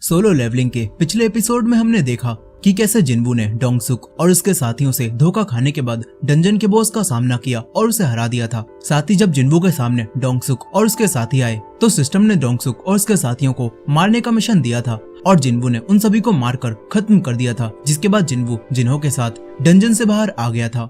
Solo levelling के पिछले episode में हमने देखा कि कैसे जिनवू ने डोंगसुक और उसके साथियों से धोखा खाने के बाद डंजन के बॉस का सामना किया और उसे हरा दिया था। साथ ही जब जिनवू के सामने डोंगसुक और उसके साथी आए तो सिस्टम ने डोंगसुक और उसके साथियों को मारने का मिशन दिया था और जिनवू ने उन सभी को मारकर खत्म कर दिया था, जिसके बाद जिनवू जिन्हों के साथ डंजन से बाहर आ गया था।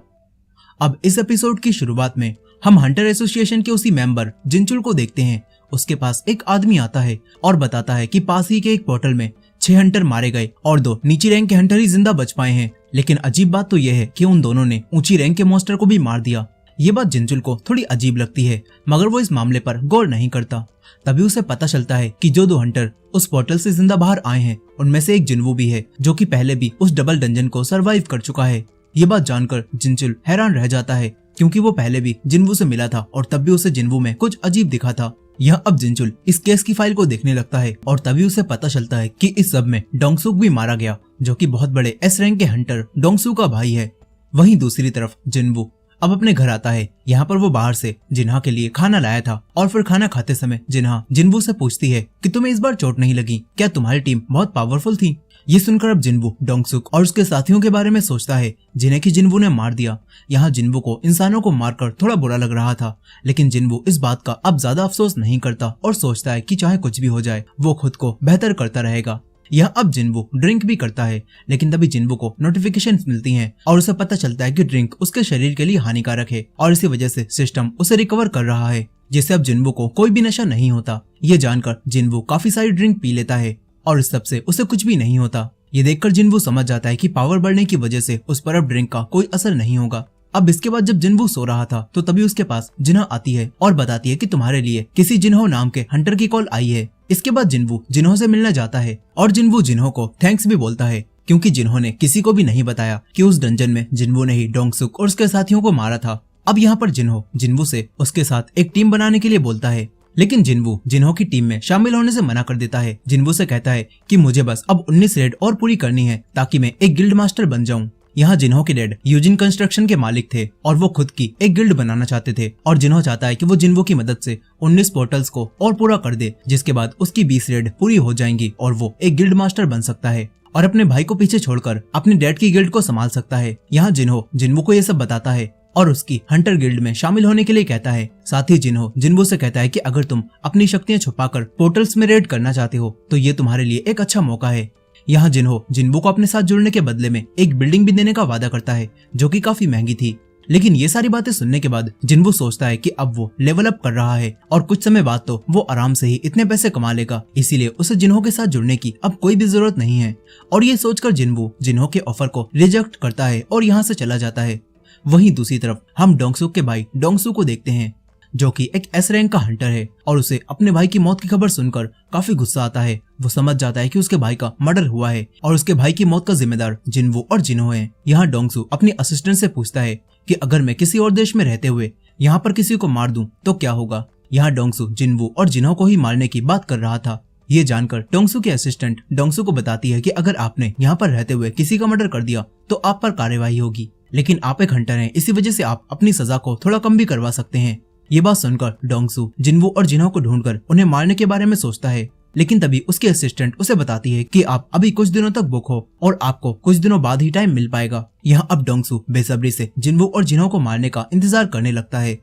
अब इस एपिसोड की शुरुआत में हम हंटर एसोसिएशन के उसी मेंबर जिनचुल को देखते हैं। उसके पास एक आदमी आता है और बताता है कि पास ही के एक पोर्टल में 6 हंटर मारे गए और 2 नीची रैंक के हंटर ही जिंदा बच पाए हैं। लेकिन अजीब बात तो यह है कि उन दोनों ने ऊंची रैंक के मॉन्स्टर को भी मार दिया। ये बात जिनचुल को थोड़ी अजीब लगती है, मगर वो इस मामले पर गौर नहीं करता। तभी उसे पता चलता है कि जो 2 हंटर उस पोर्टल से जिंदा बाहर आए हैं उनमें से एक जिनवू भी है, जो कि पहले भी उस डबल डंजन को सरवाइव कर चुका है। ये बात जानकर जिनचुल हैरान रह जाता है, क्योंकि वो पहले भी जिनवू से मिला था और तब भी उसे जिनवू में कुछ अजीब दिखा था। यह अब जिनचुल इस केस की फाइल को देखने लगता है और तभी उसे पता चलता है कि इस सब में डोंगसुक भी मारा गया, जो कि बहुत बड़े एस रैंक के हंटर डोंगसू का भाई है। वहीं दूसरी तरफ जिनवू अब अपने घर आता है। यहाँ पर वो बाहर से जिन्हा के लिए खाना लाया था और फिर खाना खाते समय जिन्हा जिनवू से पूछती है कि तुम्हें इस बार चोट नहीं लगी, क्या तुम्हारी टीम बहुत पावरफुल थी। ये सुनकर अब जिनवू डोंगसुक और उसके साथियों के बारे में सोचता है जिन्हें कि जिनवू ने मार दिया। यहाँ जिनवू को इंसानों को मारकर थोड़ा बुरा लग रहा था, लेकिन जिनवू इस बात का अब ज्यादा अफसोस नहीं करता और सोचता है कि चाहे कुछ भी हो जाए वो खुद को बेहतर करता रहेगा। यह अब जिनवू ड्रिंक भी करता है, लेकिन तभी जिनवू को नोटिफिकेशंस मिलती हैं और उसे पता चलता है कि ड्रिंक उसके शरीर के लिए हानिकारक है और इसी वजह से सिस्टम उसे रिकवर कर रहा है, जिससे अब जिनवू को कोई भी नशा नहीं होता। ये जानकर जिनवू काफी सारी ड्रिंक पी लेता है और इस सब से उसे कुछ भी नहीं होता। ये देखकर जिनवू समझ जाता है कि पावर बढ़ने की वजह से उस पर अब ड्रिंक का कोई असर नहीं होगा। अब इसके बाद जब जिनवू सो रहा था तो तभी उसके पास जिन्हा आती है और बताती है कि तुम्हारे लिए किसी जिन्हो नाम के हंटर की कॉल आई है। इसके बाद जिनवू जिन्हो से मिलने जाता है और जिनवू जिन्हो को थैंक्स भी बोलता है, क्योंकि जिन्हो ने किसी को भी नहीं बताया कि उस डंजन में जिनवू ने ही डोंगसुक और उसके साथियों को मारा था। अब यहाँ पर जिन्हो जिनवू से उसके साथ एक टीम बनाने के लिए बोलता है, लेकिन जिनवू जिन्हो की टीम में शामिल होने से मना कर देता है। जिनवू से कहता है कि मुझे बस अब 19 रेड और पूरी करनी है ताकि मैं एक गिल्ड मास्टर बन जाऊं। यहाँ जिन्हो के डैड यूजिन कंस्ट्रक्शन के मालिक थे और वो खुद की एक गिल्ड बनाना चाहते थे और जिन्हो चाहता है कि वो जिनवू की मदद से 19 पोर्टल्स को और पूरा कर दे, जिसके बाद उसकी 20 रेड पूरी हो जाएंगी और वो एक गिल्ड मास्टर बन सकता है और अपने भाई को पीछे छोड़कर अपने डैड की गिल्ड को संभाल सकता है। यहाँ जिन्हो जिनवू को ये सब बताता है और उसकी हंटर गिल्ड में शामिल होने के लिए कहता है। साथ ही जिन्हो जिनवू से कहता है कि अगर तुम अपनी शक्तियां छुपाकर पोर्टल्स में रेड करना चाहते हो तो ये तुम्हारे लिए एक अच्छा मौका है। यहाँ जिन्हो जिनवू को अपने साथ जुड़ने के बदले में एक बिल्डिंग भी देने का वादा करता है, जो कि काफी महंगी थी। लेकिन ये सारी बातें सुनने के बाद जिनवू सोचता है कि अब वो लेवल अप कर रहा है और कुछ समय बाद तो वो आराम से ही इतने पैसे कमा लेगा, इसीलिए उसे जिन्हो के साथ जुड़ने की अब कोई भी जरूरत नहीं है। और ये सोचकर जिनवू जिन्हो के ऑफर को रिजेक्ट करता है और यहाँ से चला जाता है। वहीं दूसरी तरफ हम डोंगसुक के भाई डोंगसू को देखते हैं, जो कि एक एस रैंक का हंटर है और उसे अपने भाई की मौत की खबर सुनकर काफी गुस्सा आता है। वो समझ जाता है कि उसके भाई का मर्डर हुआ है और उसके भाई की मौत का जिम्मेदार जिनवू और जिन्हो है। यहाँ डोंगसू अपनी असिस्टेंट से पूछता है कि अगर मैं किसी और देश में रहते हुए यहाँ पर किसी को मार दूं तो क्या होगा। यहाँ डोंगसू जिनवू और जिन्हो को ही मारने की बात कर रहा था। ये जानकर डोंगसू की असिस्टेंट डोंगसू को बताती है कि अगर आपने यहाँ पर रहते हुए किसी का मर्डर कर दिया तो आप पर कार्यवाही होगी, लेकिन आप एक हंटर हैं, इसी वजह से आप अपनी सजा को थोड़ा कम भी करवा सकते हैं। ये बात सुनकर डोंगसू जिनवू और जिन्हो को ढूंढकर उन्हें मारने के बारे में सोचता है, लेकिन तभी उसकी असिस्टेंट उसे बताती है कि आप अभी कुछ दिनों तक बुक हो और आपको कुछ दिनों बाद ही टाइम मिल पाएगा। यहाँ अब डोंगसू बेसब्री से जिनवू और जिन्हो को मारने का इंतजार करने लगता है।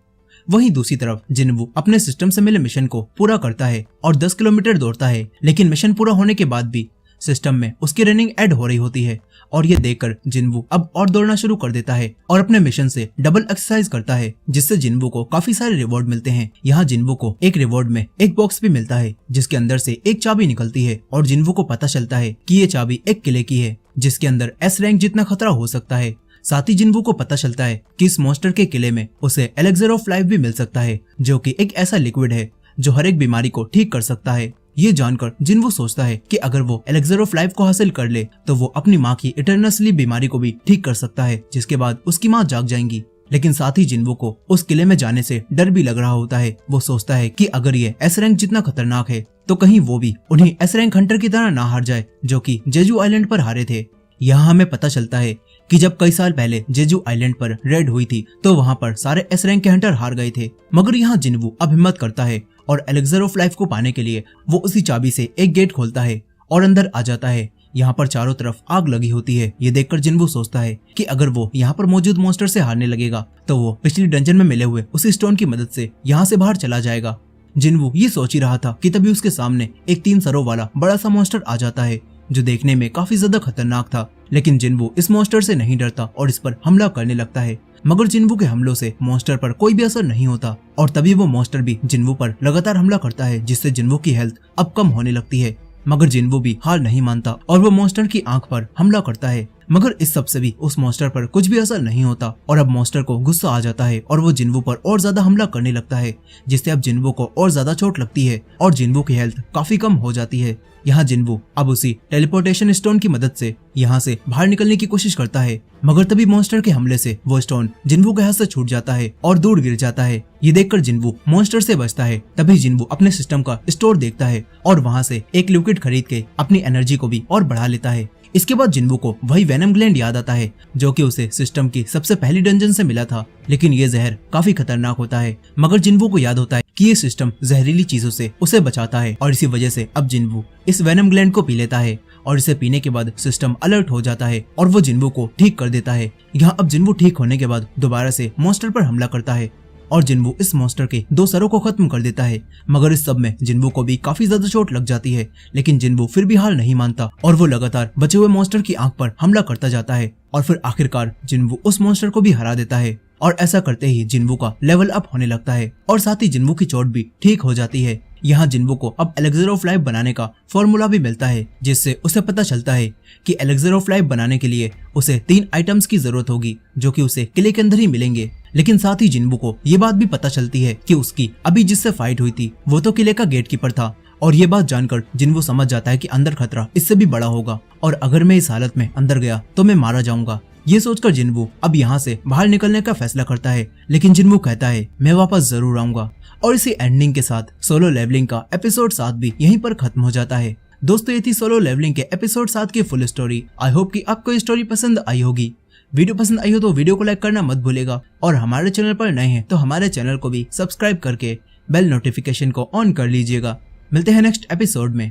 वहीं दूसरी तरफ जिनवू अपने सिस्टम से मिले मिशन को पूरा करता है और 10 किलोमीटर दौड़ता है, लेकिन मिशन पूरा होने के बाद भी सिस्टम में उसकी रनिंग ऐड हो रही होती है और ये देखकर जिनवू अब और दौड़ना शुरू कर देता है और अपने मिशन से डबल एक्सरसाइज करता है, जिससे जिनवू को काफी सारे रिवॉर्ड मिलते हैं। यहाँ जिनवू को एक रिवॉर्ड में एक बॉक्स भी मिलता है जिसके अंदर से एक चाबी निकलती है और जिनवू को पता चलता है कि ये चाबी एक किले की है जिसके अंदर एस रैंक जितना खतरा हो सकता है। साथ ही जिनवू को पता चलता है कि इस मॉन्स्टर के किले में उसे एलेक्सर ऑफ लाइफ भी मिल सकता है, जो कि एक ऐसा लिक्विड है जो हर एक बीमारी को ठीक कर सकता है। ये जानकर जिनवू सोचता है कि अगर वो एलेक्सर ऑफ लाइफ को हासिल कर ले तो वो अपनी माँ की इटर्नल स्लीप बीमारी को भी ठीक कर सकता है, जिसके बाद उसकी माँ जाग जाएंगी। लेकिन साथ ही जिनवू को उस किले में जाने से डर भी लग रहा होता है। वो सोचता है कि अगर ये एस रैंक जितना खतरनाक है तो कहीं वो भी उन्हीं एस रैंक हंटर की तरह ना हार जाए जो कि जेजू आइलैंड पर हारे थे। यहाँ हमें पता चलता है कि जब कई साल पहले जेजू आइलैंड पर रेड हुई थी तो वहाँ पर सारे एस रैंक के हंटर हार गए थे, मगर यहाँ जिनवू अब हिम्मत करता है और एलेक्सर ऑफ लाइफ को पाने के लिए वो उसी चाबी से एक गेट खोलता है और अंदर आ जाता है। यहाँ पर चारों तरफ आग लगी होती है। ये देखकर जिन्वू सोचता है कि अगर वो यहाँ पर मौजूद मॉन्स्टर से हारने लगेगा तो वो पिछली डंजन में मिले हुए उसी स्टोन की मदद से यहाँ से बाहर चला जाएगा। जिन्वू ये सोच ही रहा था कि तभी उसके सामने एक 3 सरों वाला बड़ा सा मॉन्स्टर आ जाता है जो देखने में काफी ज्यादा खतरनाक था। लेकिन जिन्वू इस मॉन्स्टर से नहीं डरता और इस पर हमला करने लगता है। मगर जिन्वू के हमलों से मॉन्स्टर पर कोई भी असर नहीं होता और तभी वो मॉन्स्टर भी जिन्वू पर लगातार हमला करता है, जिससे जिन्वू की हेल्थ अब कम होने लगती है। मगर जिन्वू भी हार नहीं मानता और वो मॉन्स्टर की आंख पर हमला करता है। मगर इस सब से भी उस मॉन्स्टर पर कुछ भी असर नहीं होता और अब मॉन्स्टर को गुस्सा आ जाता है और वो जिन्वू पर और ज्यादा हमला करने लगता है, जिससे अब जिन्वू को और ज्यादा चोट लगती है और जिन्वू की हेल्थ काफी कम हो जाती है। यहाँ जिन्वू अब उसी टेलीपोर्टेशन स्टोन की मदद से यहाँ से बाहर निकलने की कोशिश करता है। मगर तभी मॉन्स्टर के हमले से वो स्टोन जिन्वू के हाथ से छूट जाता है और दूर गिर जाता है। ये देखकर जिन्वू मॉन्स्टर से बचता है। तभी जिन्वू अपने सिस्टम का स्टोर देखता है और वहाँ से एक लिक्विड खरीद के अपनी एनर्जी को भी और बढ़ा लेता है। इसके बाद जिन्वू को वही वेनम ग्लैंड याद आता है जो कि उसे सिस्टम की सबसे पहली डंजन से मिला था। लेकिन ये जहर काफी खतरनाक होता है। मगर जिन्वू को याद होता है कि ये सिस्टम जहरीली चीजों से उसे बचाता है और इसी वजह से अब जिन्वू इस वेनम ग्लैंड को पी लेता है और इसे पीने के बाद सिस्टम अलर्ट हो जाता है और वो जिन्वू को ठीक कर देता है। यहाँ अब जिन्वू ठीक होने के बाद दोबारा से मॉन्स्टर पर हमला करता है और जिन्वू इस मॉन्स्टर के 2 सरों को खत्म कर देता है। मगर इस सब में जिन्वू को भी काफी ज्यादा चोट लग जाती है। लेकिन जिन्वू फिर भी हार नहीं मानता और वो लगातार बचे हुए मॉन्स्टर की आंख पर हमला करता जाता है और फिर आखिरकार जिन्वू उस मॉन्स्टर को भी हरा देता है। और ऐसा करते ही जिन्वू का लेवल अप होने लगता है और साथ ही जिन्वू की चोट भी ठीक हो जाती है। यहाँ जिन्वू को अब एलेक्सर ऑफ लाइफ बनाने का फॉर्मूला भी मिलता है, जिससे उसे पता चलता है कि एलेक्सर ऑफ लाइफ बनाने के लिए उसे 3 आइटम्स की जरूरत होगी जो कि उसे किले के अंदर ही मिलेंगे। लेकिन साथ ही जिन्वू को ये बात भी पता चलती है कि उसकी अभी जिससे फाइट हुई थी वो तो किले का गेटकीपर था और ये बात जानकर जिन्वू समझ जाता है कि अंदर खतरा इससे भी बड़ा होगा और अगर मैं इस हालत में अंदर गया तो मैं मारा जाऊंगा। ये सोचकर जिन्वू अब यहाँ से बाहर निकलने का फैसला करता है। लेकिन जिन्वू कहता है मैं वापस जरूर आऊंगा। और इसी एंडिंग के साथ सोलो लेवलिंग का एपिसोड 7 भी यहीं पर खत्म हो जाता है। दोस्तों ये थी सोलो लेवलिंग के एपिसोड 7 की फुल स्टोरी। आई होप कि आपको ये स्टोरी पसंद आई होगी। वीडियो पसंद आई हो तो वीडियो को लाइक करना मत भूलेगा और हमारे चैनल पर नए हैं तो हमारे चैनल को भी सब्सक्राइब करके बेल नोटिफिकेशन को ऑन कर लीजिएगा। मिलते हैं नेक्स्ट एपिसोड में।